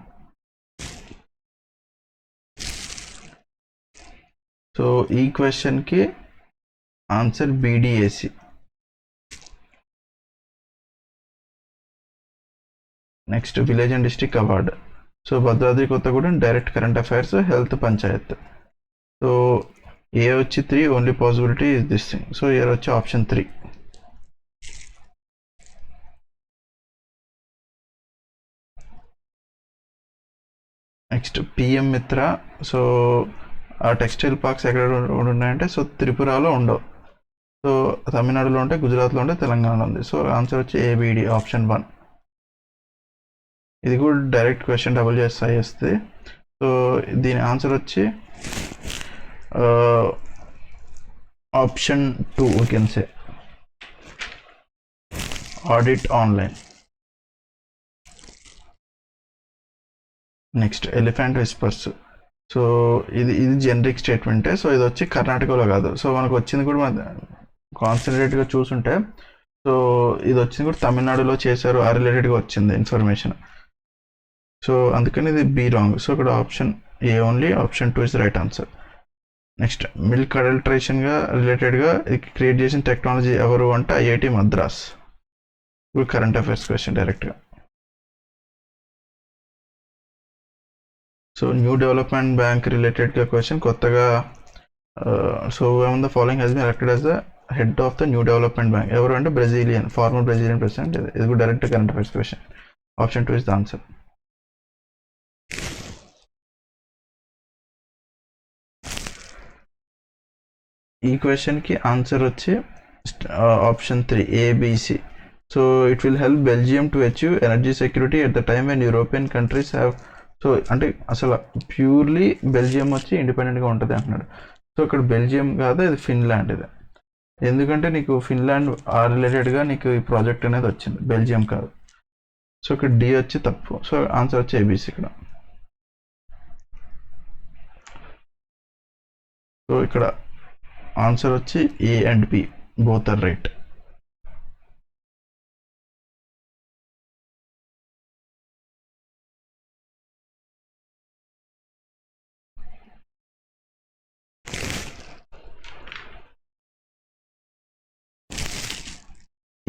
So ఈ క్వశ్చన్కి answer BDAC. Next village and district award. So Bhadradri Kothagudem direct current affairs, health, panchayat. So A వచ్చి 3, only possibility is this thing. So year వచ్చి option 3. Next PM మిత్ర. So ఆ textile parks ఎక్కడ ఉన్నాయంటే so త్రిపురలో ఉండవు. సో తమిళనాడులో ఉంటే, గుజరాత్లో ఉంటే, తెలంగాణలో ఉంది. సో ఆన్సర్ వచ్చి ABD ఆప్షన్ 1. ఇది కూడా డైరెక్ట్ క్వశ్చన్, డబుల్ చేస్తే. సో దీని ఆన్సర్ వచ్చి option 2 we can say, audit online. Next elephant whispers. So ఇది జనరిక్ స్టేట్మెంటే. సో ఇది వచ్చి కర్ణాటకలో కాదు. సో మనకు వచ్చింది కూడా మన కాన్సన్ట్రేట్గా చూసుంటే, సో ఇది వచ్చింది కూడా తమిళనాడులో చేశారు, ఆ రిలేటెడ్గా వచ్చింది ఇన్ఫర్మేషన్. సో అందుకని ఇది బి రాంగ్. సో ఇక్కడ option A only, option 2 is right answer. Next milk అడల్ట్రేషన్గా రిలేటెడ్గా క్రియేట్ చేసిన టెక్నాలజీ ఎవరు అంటే IIT మద్రాస్. ఇప్పుడు కరెంట్ అఫైర్స్ క్వశ్చన్ డైరెక్ట్గా. సో న్యూ డెవలప్మెంట్ బ్యాంక్ రిలేటెడ్గా క్వశ్చన్ కొత్తగా. So the following has been elected as the head of the new development bank. ఎవరు అంటే ఫార్మర్ బ్రెజిలియన్ ప్రెసిడెంట్. ఇది కూడా direct current affairs question. Option 2 is the answer. ఈ క్వశ్చన్కి answer వచ్చి option 3 ABC. So it will help Belgium to achieve energy security at the time when European countries have. So అంటే అసలు purely Belgium వచ్చి ఇండిపెండెంట్గా ఉంటుంది అంటున్నాడు. సో ఇక్కడ బెల్జియం కాదు, ఇది ఫిన్లాండ్. ఇది ఎందుకంటే నీకు ఫిన్లాండ్ ఆ రిలేటెడ్గా నీకు ఈ ప్రాజెక్ట్ అనేది వచ్చింది, బెల్జియం కాదు. సో ఇక్కడ D వచ్చి తప్పు. సో ఆన్సర్ వచ్చి ABC ఇక్కడ. సో ఇక్కడ ఆన్సర్ వచ్చి A and B both are right.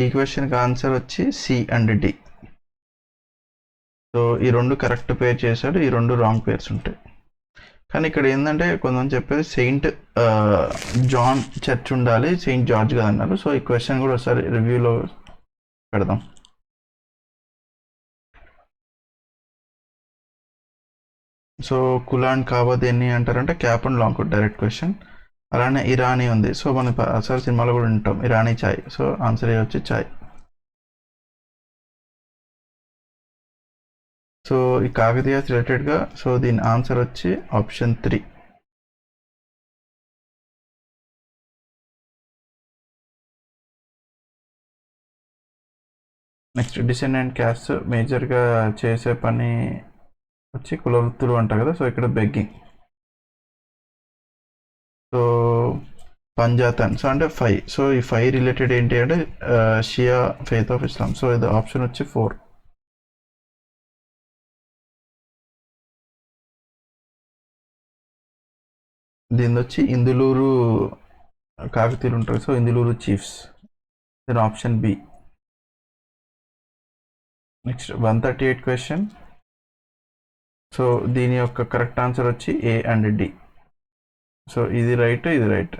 ఈ క్వశ్చన్కి ఆన్సర్ వచ్చి C and D. సో ఈ రెండు కరెక్ట్ పేర్ చేశాడు, ఈ రెండు రాంగ్ పేర్స్ ఉంటాయి. కానీ ఇక్కడ ఏంటంటే కొంతమంది చెప్పేది సెయింట్ జాన్ చర్చ్ ఉండాలి, సెయింట్ జార్జ్ కదన్నారు. సో ఈ క్వశ్చన్ కూడా ఒకసారి రివ్యూలో పెడదాం. సో కులాన్ కాబా దేన్ని అంటారంటే cap and long coat, direct question. అలానే ఇరానీ ఉంది. సో మనం ఒకసారి సినిమాలో కూడా ఉంటాం, Irani chai. So answer A వచ్చి చాయ్. సో ఈ కాకతీయాస్ రిలేటెడ్గా, సో దీని ఆన్సర్ వచ్చి ఆప్షన్ 3. నెక్స్ట్ డిసెండెంట్ క్యాస్ట్ మేజర్గా చేసే పని వచ్చి కుల వృత్తులు అంటారు కదా. సో ఇక్కడ బెగ్గింగ్. సో పంజాతన్. సో అంటే 5. సో ఈ 5 రిలేటెడ్ ఏంటి అంటే Shia faith of Islam. So ఇది ఆప్షన్ వచ్చి 4. దీని వచ్చి ఇందులూరు కాకతీయులు ఉంటారు, so Induluru chiefs. Then option B. Next 138 question. So దీని యొక్క కరెక్ట్ ఆన్సర్ వచ్చి ఏ అండ్ డి. సో ఇది రైట్, ఇది రైట్.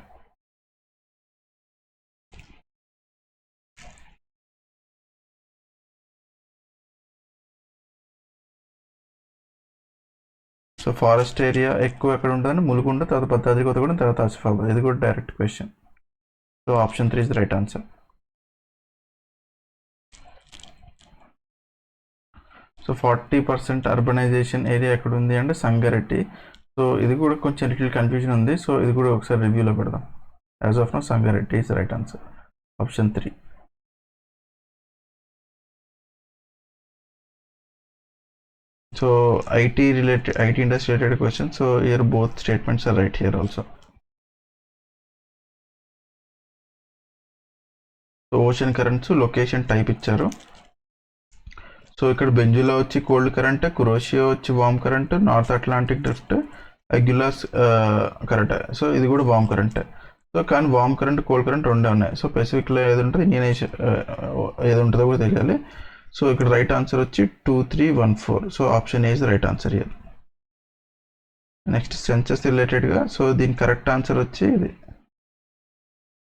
సో ఫారెస్ట్ ఏరియా ఎక్కువ ఎక్కడ ఉంటుందని ములుగుండ, తర్వాత భద్రాద్రి కొత్తగూడెం, తర్వాత ఆసిఫాబాద్. ఇది కూడా direct question. So option 3 is the right answer. So 40% urbanisation area ఎక్కడ ఉంది అంటే సంగారెడ్డి. సో ఇది కూడా కొంచెం లిటిల్ కన్ఫ్యూజన్ ఉంది. సో ఇది కూడా ఒకసారి రివ్యూలో పెడదాం. As of now Sangareddy is right answer. Option 3. So IT industry related question. So here both statements are right here also. So ocean currents location type ఇచ్చారు. సో ఇక్కడ బెంజులా వచ్చి కోల్డ్ కరెంట్, కురోషియా వచ్చి warm current, north Atlantic drift, Agulhas current. So ఇది కూడా వామ్ current. So కానీ వామ్ current, cold current రెండే ఉన్నాయి. So పెసిఫిక్లో ఏది ఉంటుంది, ఇండియన్ ఏది ఉంటుందో కూడా తెలియాలి. సో ఇక్కడ రైట్ ఆన్సర్ వచ్చి 2, 3, 1, 4. So option A is right answer here. Next census రిలేటెడ్గా. సో దీని కరెక్ట్ ఆన్సర్ వచ్చి ఇది